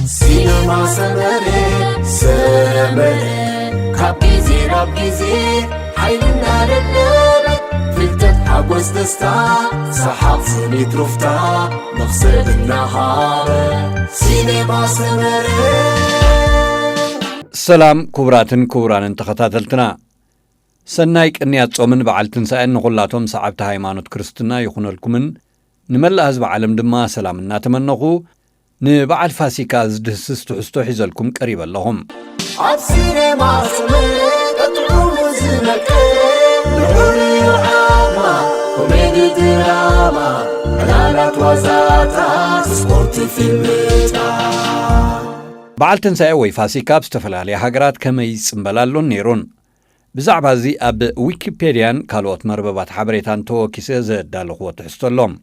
سينما سمرة كابيزي رابيزي حيلنا للنبت فلتت حبوز دستا صحاب سنيت رفتا نخسر النهار سينما سمرة. سلام كبران تخطاتلتنا سنايك اني اتصومن بعال تنسائن نغلاتهم صعبت هايمانوت كريستنا يخون لكمن نملا هزب عالم دما سلامنا تمنخو نبعال فاسيكا زدهسس تحستو حيزلكم قريبا لهم عبسيني ما سمرت أطعوم زنك نحوري عاما كوميدي دراما ملالات وزاتا سبورت في الميتا. بعال تنسائي وي فاسيكا بستفلالي هاقرات كما يسنبلالون نيرون بزعبا زي أب ويكيبيديان كالوت مرببات حبريتان تو كيسي زدالو قوة تحستو اللهم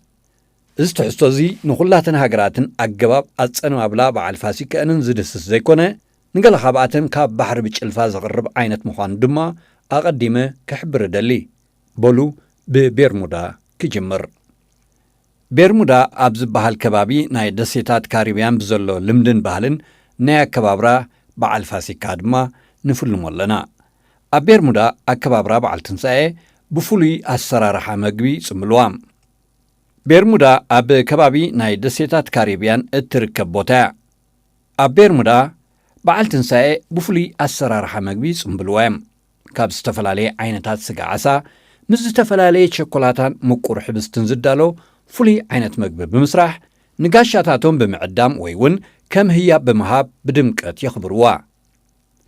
إذ تحستو زي نخلاتن هاقراتن أقباب أتصنو أبلا بعال فاسيكا أنن زدسس زيكونه نقل خاباتن كاب بحر بيش الفاز غرب عينت مخان دما أقدمه كحبر دلي بولو ببيرمودا كجمر. بيرمودا أبز بحال كبابي ناي دسيتات كاريبيان بزلو لمدن بحالن ناي كبابرا بعال فاسيكا دما نفلو مولنا. بيرمودا أكبابرا بعال تنسائي بفولي السرارحة مقبي سملوام. بيرمودا أب كبابي ناي دسيتات كاريبيان اتركب بوتا. بيرمودا بعال تنسائي بفولي السرارحة مقبي سمبلوام كاب استفلالي عينتات سقعسا مز استفلالي شوكولاتان مقور حبس تنزدالو فولي عينت مقبي بمسرح نقاشاتاتهم بمعدام ويون كم هي بمهاب بدمكت يخبروا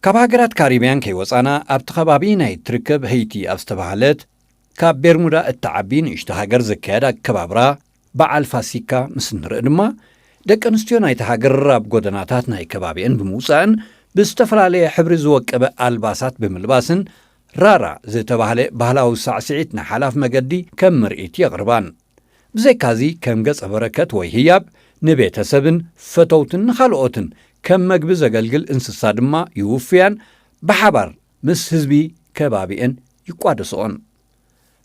كاب هاقرات كاريبيان كي وصانا ابتخبابي ناي تركب هيتي ابستبهالت كاب بيرمودا التعبين اشتهاقر زكادا كبابرا بعال فاسيكا مسنر ادما دك انستيو ناي تهاجر راب غودناتات ناي كبابين بموسان بستفلالي حبر زوقب الباسات بملباسن رارا زي تباهله بهلاو سعسعيتنا حلاف مقدي كم مرئيت يغربان بزي كازي كم قص بركت ويهياب نبيت سبن فتوتن خالقوتن كم مقبز قلقل انسسادما يوفيان بحبر مس هزبي كبابين يقوادسون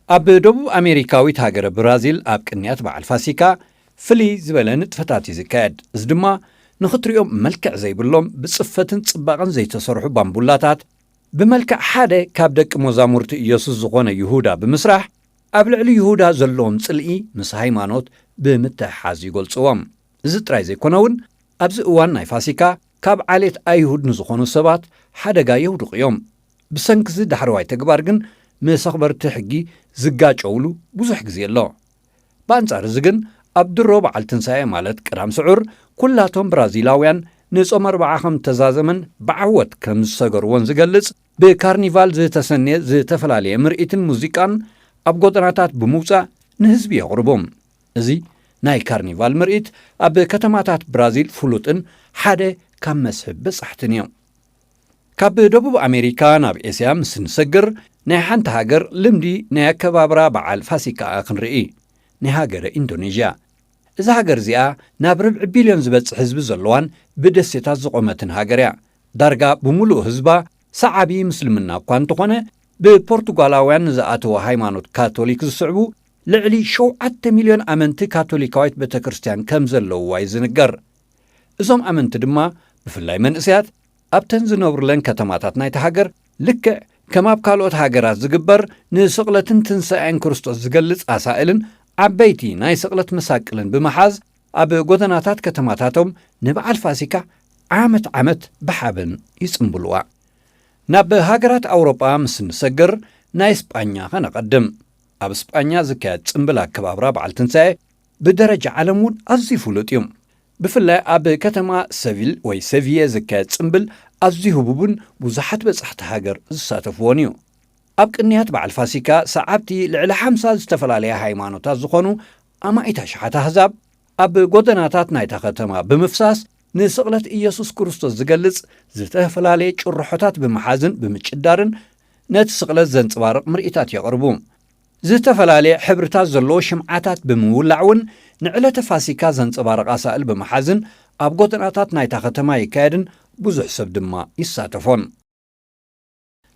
أب دبو أمريكاوي تهاجر برازيل أب كنيات بعال فاسيكا فلي زبلن تفتاتي زكاد زدما نخطريهم ملكع زي بلوم بصفتن صباقن زي تصرحو بامبولاتات بملكع حاده كابدك مزامورت يسوس زغونه يهودا بمسرح أبلعل يهودا زلوم صلئي مس هايمانوت بمتحاز يقولصوام زطراي زي كونون أبز اوان ناي فاسيكا كاب عاليت أيهود نزخونو سبات حادقا يهودو قيوم بسنكز دحرواي تقبارقن مسخبر تحقي زقاج أولو بزح قزي الله بانصار زقن أبدرو بعال تنسائي مالت كرام سعور كلاتهم برازيلاويان نصوم 4 تزازمن بعوت كم سجر ونزقلص بكارنيفال زي تسنية زي تفلالي مرئيتن موزيكان أبقودناتات بموسى نهزبي يغربهم زي ناي كارنيفال مرئيت أب كتماتات برازيل فلوتن حادة كم مسحب بصحتنيو كاب دبوب أمريكا ناب إسيا مسن سجر ناحان تهاجر لمدي نايا كبابرا بعال فاسيكا آخن رئي نهاجر إندونيسيا إذا هاجر زيا نابرب بليون زبط حزب زلوان بدسيتات زقومتن هاجريا دارجا بملو حزبا سعابي مسلمنا كوانتقونه ببرتغالاوان زاتو هايمانوت كاثوليك زسعبو لعلي شو 1 مليون أمنت كاثوليكاويت بتكريستيان كم زلو وايزنقر إزوم أمنت دما بفلاي من إسيات أبتن زنوبرلن كتماتات نايت هاجر لك كما بكالوت هاجرات زقبر نسقلتن تنسائن كريستوس زقلص أسائلن عبيتي ناي سقلت مساكلن بمحاز أب غودناتات كتماتاتهم نبعال فاسيكا عامت بحابن يسنبلوا ناب هاجرات أوروبا مسن سجر ناي اسبانيا خنقدم أب اسبانيا زكات سنبلا كبابرا بعال تنسائي بدرجة عالمون أزي فلوتيوم بفلا أب كتما سيفيل وي سيفيا زكات سنبل أزي هبوبن بزحت بصحت هاجر زساتفونيو أب كنيات بعال فاسيكا سعبتي لعلى 5 استفلاليا هايمانوتات زخونو أما إيتاش حتى هزاب أب غودناتات نايتا ختما بمفساس نسقلت إيسوس كريستوس زقلص زتفلالي شرحوتات بمحازن بمچدارن نت سقلت زنصبارق مرئيتات يقربوم زتفلالي حبرتات زلو شمعاتات بمولعون نعلة فاسيكا زنصبارق أسائل بمحازن أب غودناتات نايتا ختما يكادن بزح سب دما يساتفون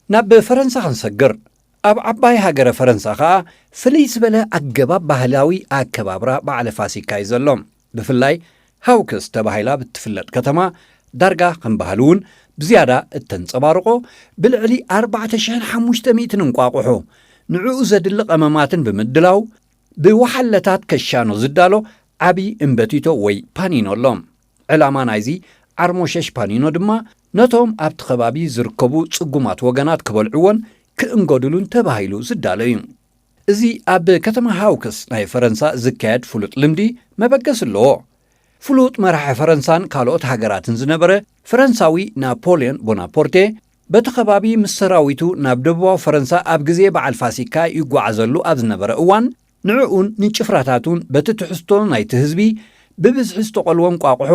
ناب فرنسا خنسجر أب عباي هاجر فرنسا خا فليس بلا أجباب بهلاوي أكبابرا بعد فاسيكا يزلهم بفلاي ሃውክስ ተባሂላ ብትፍለጥ ከተማ ዳርጋ ከምባህሉውን ብዝያዳ እተንጸባርቆ ብልዕሊ 4500 እንቋቑሖ ንዕኡ ዘድሊ ቀመማትን ብምድላው ብወሓለታት ከሻኖ ዝዳሎ ዓብዪ እምበቲቶ ወይ ፓኒኖ ኣሎም። ዕላማ ናይዚ ዓርሞሸሽ ፓኒኖ ድማ ነቶም ኣብቲ ከባቢ ዝርከቡ ጽጉማት ወገናት ክበልዕዎን ክእንገድሉን ተባሂሉ ዝዳሎ እዩ። እዚ ኣብ ከተማ ሃውክስ ናይ ፈረንሳ ዝካየድ ፍሉጥ ልምዲ መበገስ ኣለዎ። ፍሉጥ መራሒ ፈረንሳን ካልኦት ሃገራትን ዝነበረ ፈረንሳዊ ናፖልዮን ቦናፖርቴ በቲ ከባቢ ምስ ሰራዊቱ ናብ ደቡባዊ ፈረንሳ ኣብ ግዜ በዓል ፋሲካ ይጓዓዘሉ ኣብ ዝነበረ እዋን ንዕኡን ንጭፍራታቱን በቲ ትሕዝቶ ናይቲ ህዝቢ ብብዝሒ ዝተቖልዎ እንቋቑሖ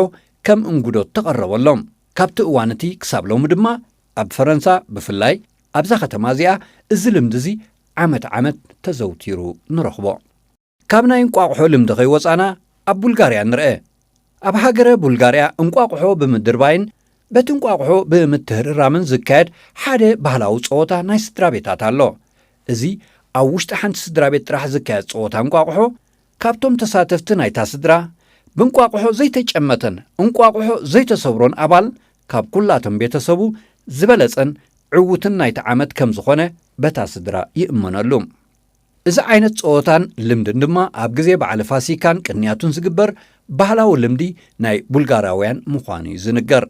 ከም እንጉዶት ተቐረበሎም። ካብቲ እዋን እቲ ክሳብ ሎሚ ድማ ኣብ ፈረንሳ ብፍላይ ኣብዛ ከተማ እዚኣ እዚ ልምዲ እዚ ዓመት ተዘውቲሩ ንረኽቦ። ካብ ናይ እንቋቑሖ ልምዲ ኸይወፃና ኣብ ቡልጋርያ ንርአ። ኣብ ሃገረ ቡልጋርያ እንቋቑሖ ብምድርባይን በቲ እንቋቑሖ ብምትህርራምን ዝካየድ ሓደ ባህላዊ ፀወታ ናይ ስድራ ቤታት ኣሎ። እዚ ኣብ ውሽጢ ሓንቲ ስድራ ቤት ጥራሕ ዝካየድ ፀወታ እንቋቑሖ ካብቶም ተሳተፍቲ ናይታ ስድራ ብእንቋቑሖ ዘይተጨመተን እንቋቑሖ ዘይተሰብሮን ኣባል ካብ ኩላቶም ቤተሰቡ ዝበለጸን ዕውትን ናይቲ ዓመት ከም ዝኾነ በታ ስድራ ይእመነሉ። እዚ ዓይነት ፀወታን ልምድን ድማ ኣብ ግዜ በዓል ፋሲካን ቅንያቱን ዝግበር ባህላዊ ልምዲ ናይ ቡልጋራውያን ምዃኑ እዩ ዝንገር።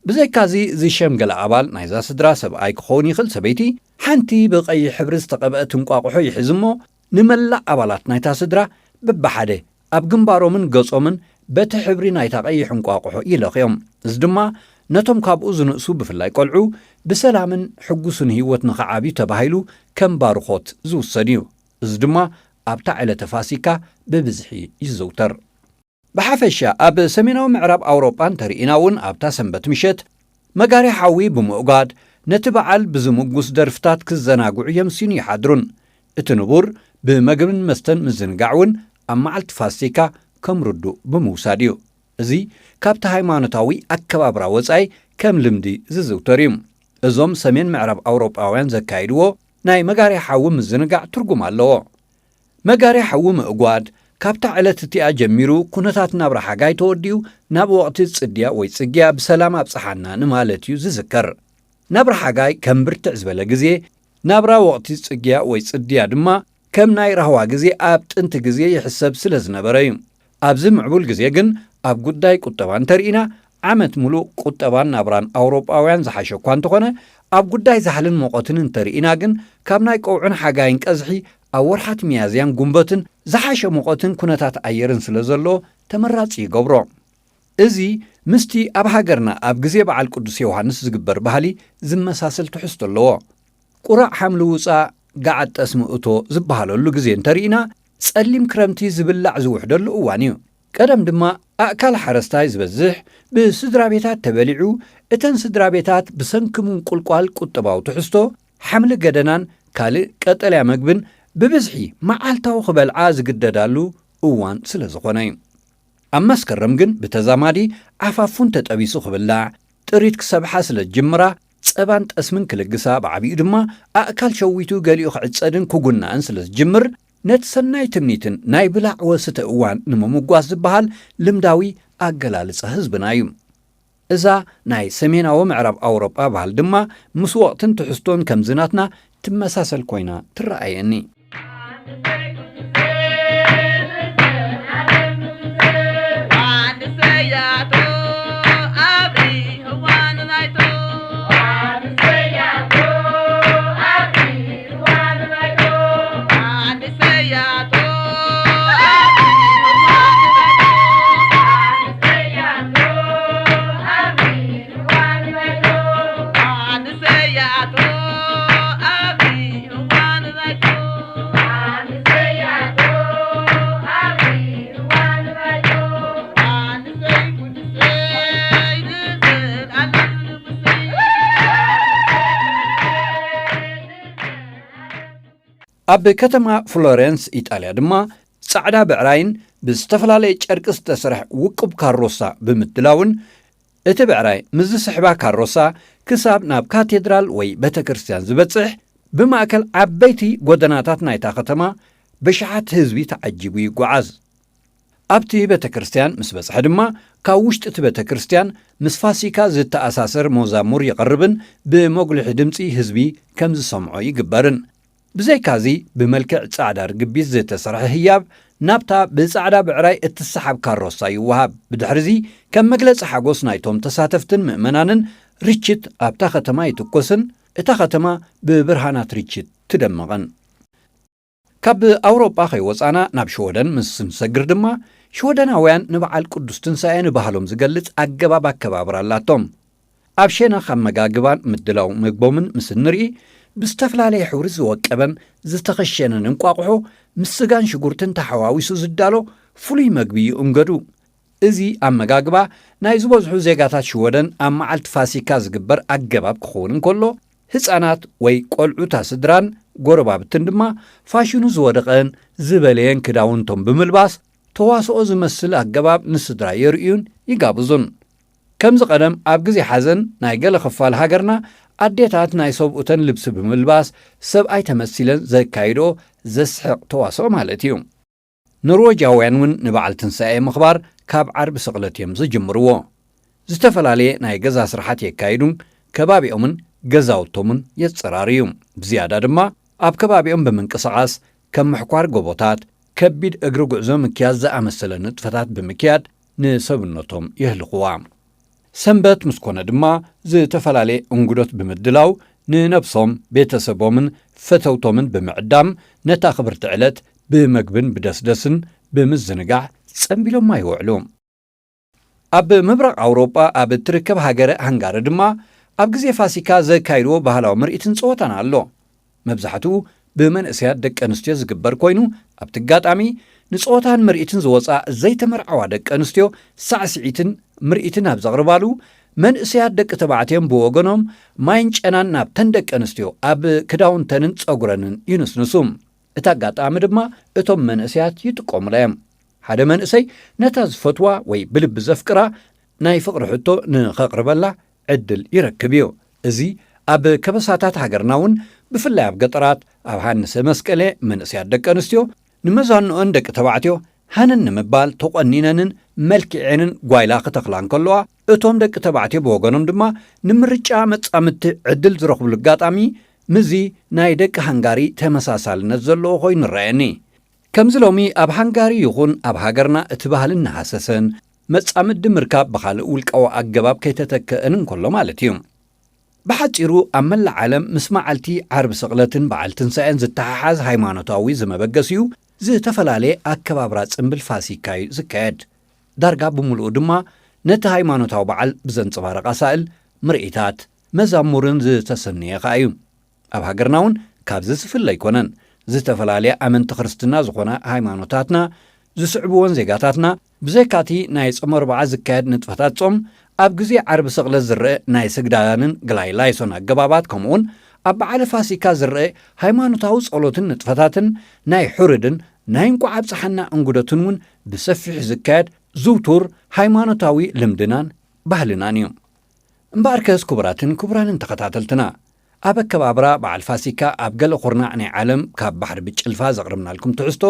ብዘይካዚ ዝሸምገለ ኣባል ናይዛ ስድራ ሰብኣይ ክኸውን ይኽእል ሰበይቲ ሓንቲ ብቐይሕ ሕብሪ ዝተቐብአት እንቋቑሖ ይሕዝ እሞ ንመላእ ኣባላት ናይታ ስድራ በብሓደ ኣብ ግንባሮምን ገጾምን በቲ ሕብሪ ናይታ ቀይሕ እንቋቑሖ ይለኽዮም። እዚ ድማ ነቶም ካብኡ ዝንእሱ ብፍላይ ቆልዑ ብሰላምን ሕጉስን ህይወት ንኸዓብዩ ተባሂሉ ከም ባርኾት ዝውሰድ እዩ። እዚ ድማ ኣብታ ዕለተ ፋሲካ ብብዝሒ ይዘውተር። ብሓፈሻ ኣብ ሰሜናዊ ምዕራብ ኣውሮጳ እንተርኢና እውን ኣብታ ሰንበት ምሸት መጋርያ ሓዊ ብምእጓድ ነቲ በዓል ብዝምጉስ ደርፍታት ክዘናግዑ የምሲኑ ይሓድሩን። እቲ ንቡር ብምግብን መስተን ምዝንጋዕ እውን ኣብ መዓልቲ ፋሲካ ከም ርዱእ ብምውሳድ እዩ። እዚ ካብቲ ሃይማኖታዊ ኣከባብራ ወጻኢ ከም ልምዲ ዝዝውተር እዩ። እዞም ሰሜን ምዕራብ ኣውሮጳውያን ዘካይድዎ ናይ መጋርያ ሓዊ ምዝንጋዕ ትርጉም ኣለዎ። መጋርያ ሓዊ ምእጓድ ካብታ ዕለት እቲኣ ጀሚሩ ኩነታት ናብራ ሓጋይ ተወዲኡ ናብ ወቕቲ ጽድያ ወይ ጽግያ ብሰላም ኣብጽሓና ንማለት እዩ ዝዝከር። ናብራ ሓጋይ ከም ብርትዕ ዝበለ ግዜ፣ ናብራ ወቕቲ ጽግያ ወይ ጽድያ ድማ ከም ናይ ራህዋ ግዜ ኣብ ጥንቲ ግዜ ይሕሰብ ስለ ዝነበረ እዩ። ኣብዚ ምዕቡል ግዜ ግን ኣብ ጉዳይ ቁጠባ እንተርኢና ዓመት ሙሉእ ቁጠባን ናብራን ኣውሮጳውያን ዝሓሸ እኳ እንተኾነ ኣብ ጉዳይ ዛሕልን ሞቆትን እንተርኢና ግን ካብ ናይ ቀውዑን ሓጋይን ቀዝሒ ኣብ ወርሓት ሚያዝያን ጉንበትን ዝሓሸ ሞቆትን ኩነታት ኣየርን ስለ ዘሎ ተመራፂ ይገብሮ። እዚ ምስቲ ኣብ ሃገርና ኣብ ግዜ በዓል ቅዱስ ዮሃንስ ዝግበር ባህሊ ዝመሳሰል ትሕዝቶ ኣለዎ። ቁራዕ ሓምሊ ውፃእ ጋዓት ጠስሚ እቶ ዝበሃለሉ ግዜ እንተርኢና ጸሊም ክረምቲ ዝብላዕ ዝውሕደሉ እዋን እዩ። ቀደም ድማ ኣእካል ሓረስታይ ዝበዝሕ ብስድራ ቤታት ተበሊዑ እተን ስድራ ቤታት ብሰንኪሙን ቁልቋል ቁጠባዊ ትሕዝቶ ሓምሊ ገደናን ካልእ ቀጠልያ መግብን ብብዝሒ መዓልታዊ ክበልዓ ዝግደዳሉ እዋን ስለ ዝኾነ እዩ። ኣብ መስከረም ግን ብተዛማዲ ዓፋፉን ተጠቢሱ ክብላዕ ጥሪት ክሰብሓ ስለ ጅምራ ጸባን ጠስምን ክልግሳ ብዓብኡ ድማ ኣእካል ሸዊቱ ገሊኡ ክዕጸድን ክጉናእን ስለ ዝጅምር ነቲ ሰናይ ትምኒትን ናይ ብላዕ ወስተ እዋን ንምምጓስ ዝበሃል ልምዳዊ ኣገላልጻ ህዝብና እዩ። እዛ ናይ ሰሜናዊ ምዕራብ ኣውሮጳ ባህል ድማ ምስ ወቕትን ትሕዝቶን ከም ዝናትና ትመሳሰል ኮይና ትረኣየኒ። ኣብ ከተማ ፍሎረንስ ኢጣልያ ድማ ጻዕዳ ብዕራይን ብዝተፈላለየ ጨርቂ ዝተሰርሐ ውቁብ ካሮሳ ብምድላውን እቲ ብዕራይ ምስ ዝስሕባ ካሮሳ ክሳብ ናብ ካቴድራል ወይ ቤተ ክርስቲያን ዝበጽሕ ብማእከል ዓበይቲ ጎደናታት ናይታ ከተማ ብሽሓት ህዝቢ ተዓጂቡ ይጓዓዝ። ኣብቲ ቤተ ክርስቲያን ምስ በጽሐ ድማ ካብ ውሽጢ እቲ ቤተ ክርስቲያን ምስ ፋሲካ ዝተኣሳሰር መዛሙር ይቐርብን ብመጉልሒ ድምፂ ህዝቢ ከም ዝሰምዖ ይግበርን። ብዘይካዚ ብመልክዕ ጻዕዳ ርግቢት ዝተሰርሐ ህያብ ናብታ ብጻዕዳ ብዕራይ እትሰሓብ ካሮሳ ይወሃብ። ብድሕሪዚ ከም መግለፂ ሓጎስ ናይቶም ተሳተፍትን ምእመናንን ርችት ኣብታ ከተማ ይትኮስን እታ ከተማ ብብርሃናት ርችት ትደምቐን። ካብ ኣውሮጳ ከይወፃና ናብ ሽወደን ምስ ንሰግር ድማ ሽወደናውያን ንበዓል ቅዱስ ትንሣኤ ንባህሎም ዝገልጽ ኣገባብ ኣከባብራ ኣላቶም። ኣብ ሸነኽ ኣመጋግባን ምድላው ምግቦምን ምስ ንርኢ ብዝተፈላለየ ሕብሪ ዝወቀበን ዝተኸሸነን እንቋቑሖ ምስ ስጋን ሽጉርትን ተሓዋዊሱ ዝዳሎ ፍሉይ መግቢ ይእንገዱ። እዚ ኣመጋግባ ናይ ዝበዝሑ ዜጋታት ሽወደን ኣብ መዓልቲ ፋሲካ ዝግበር ኣገባብ ክኸውን እንከሎ ህፃናት ወይ ቆልዑታ ስድራን ጎረባብትን ድማ ፋሽኑ ዝወደቐን ዝበለየን ክዳውንቶም ብምልባስ ተዋስኦ ዝመስል ኣገባብ ንስድራ የርእዩን ይጋብዙን። ከምዚ ቀደም ኣብ ግዜ ሓዘን ናይ ገለ ክፋል ሃገርና ኣዴታት ናይ ሰብኡተን ልብሲ ብምልባስ ሰብኣይ ተመሲለን ዘካይዶ ዘስሕቕ ተዋስኦ ማለት እዩ። ኖርዌጃውያን እውን ንበዓል ትንሣኤ ምኽባር ካብ ዓርቢ ስቕለት እዮም ዝጅምርዎ። ዝተፈላለየ ናይ ገዛ ስራሓት የካይዱን ከባቢኦምን ገዛውቶምን የጽራርዩ። ብዝያዳ ድማ ኣብ ከባቢኦም ብምንቅስቓስ ከም ምሕኳር ጎቦታት፣ ከቢድ እግሪ ጉዕዞ ምክያድ ዝኣመሰለ ንጥፈታት ብምክያድ ንሰብነቶም የህልኽዋ። ሰንበት ምስ ኮነ ድማ ዝተፈላለየ እንግዶት ብምድላው ንነብሶም ቤተሰቦምን ፈተውቶምን ብምዕዳም ነታ ኽብርቲ ዕለት ብምግብን ብደስደስን ብምዝንጋዕ ጸንቢሎማ ይውዕሉ። ኣብ ምብራቕ ኣውሮጳ ኣብ እትርከብ ሃገረ ሃንጋሪ ድማ ኣብ ግዜ ፋሲካ ዘካይድዎ ባህላዊ ምርኢትን ፀወታን ኣሎ። መብዛሕትኡ ብመንእሰያት ደቂ ኣንስትዮ ዝግበር ኮይኑ ኣብቲ ኣጋጣሚ ንፀወታን ምርኢትን ዝወፃእ ዘይተመርዓዋ ደቂ ኣንስትዮ ሳዕስዒትን ምርኢትን ኣብ ዘቕርባሉ መንእሰያት ደቂ ተባዕትዮን ብወገኖም ማይን ጨናን ናብተን ደቂ ኣንስትዮ ኣብ ክዳውንተንን ፀጉረንን ይንስንሱ። እቲ ኣጋጣሚ ድማ እቶም መንእሰያት ይጥቀሙላ እዮም። ሓደ መንእሰይ ነታ ዝፈትዋ ወይ ብልቢ ዘፍቅራ ናይ ፍቕሪ ሕቶ ንኸቕርበላ ዕድል ይረክብ እዩ። እዚ ኣብ ከበሳታት ሃገርና እውን ብፍላይ ኣብ ገጠራት ኣብ ሃንሰ መስቀለ መንእሰያት ደቂ ኣንስትዮ ንመዛንኦን ደቂ ተባዕትዮ ሃነን ንምባል ተቖኒነንን መልኪዐንን ጓይላ ክተኽላ እንከለዋ እቶም ደቂ ተባዕትዮ ብወገኖም ድማ ንምርጫ መጻምቲ ዕድል ዝረኽብሉ ኣጋጣሚ ምዚ ናይ ደቂ ሃንጋሪ ተመሳሳልነት ዘለዎ ኮይኑ ይረአየኒ። ከምዚ ሎሚ ኣብ ሃንጋሪ ይኹን ኣብ ሃገርና እቲ ባህሊ እናሃሰሰን መጻምዲ ምርካብ ብኻልእ ውልቃዊ ኣገባብ ከይተተክአን እንከሎ ማለት እዩ። ብሓፂሩ ኣብ መላእ ዓለም ምስ መዓልቲ ዓርቢ ስቕለትን በዓል ትንሣኤን ዝተሓሓዝ ሃይማኖታዊ ዝመበገስ እዩ ዝተፈላለየ ኣከባብራ ጽምብል ፋሲካ እዩ ዝካየድ። ዳርጋ ብምልኡ ድማ ነቲ ሃይማኖታዊ በዓል ብዘንጽባረቓ ሳእል ምርኢታት መዛሙርን ዝተሰነየ ኸ እዩ። ኣብ ሃገርና እውን ካብዚ ዝፍለ ኣይኮነን። ዝተፈላለየ ኣመንቲ ክርስትና ዝኾነ ሃይማኖታትና ዝስዕብዎን ዜጋታትና ብዘይካቲ ናይ ጾም ኣርብዓ ዝካየድ ንጥፈታት ጾም ኣብ ግዜ ዓርቢ ስቕለት ዝርአ ናይ ስግዳንን ግላይላይሶን ኣገባባት ከምኡውን ኣብ በዓለ ፋሲካ ዝርአ ሃይማኖታዊ ጸሎትን ንጥፈታትን ናይ ሕርድን ናይ እንቋዕ ኣብፅሓና እንጉዶትን እውን ብሰፊሕ ዝካየድ ዝውቱር ሃይማኖታዊ ልምድናን ባህልናን እዩ። እምበኣርከስ ክቡራትን ክቡራንን ተኸታተልትና ኣብ ኣከባብራ በዓል ፋሲካ ኣብ ገለ ኹርናዕ ናይ ዓለም ካብ ባሕሪ ብጭልፋ ዘቕርብናልኩም ትሕዝቶ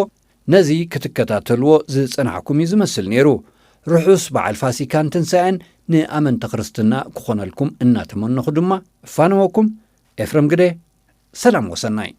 ነዚ ክትከታተልዎ ዝጸናዕኩም እዩ ዝመስል ነይሩ። ርሑስ በዓል ፋሲካን ትንሣኤን ንኣመንቲ ክርስትና ክኾነልኩም እናተመነኹ ድማ እፋነወኩም ኤፍረም ግደ። ሰላም ወሰናይ።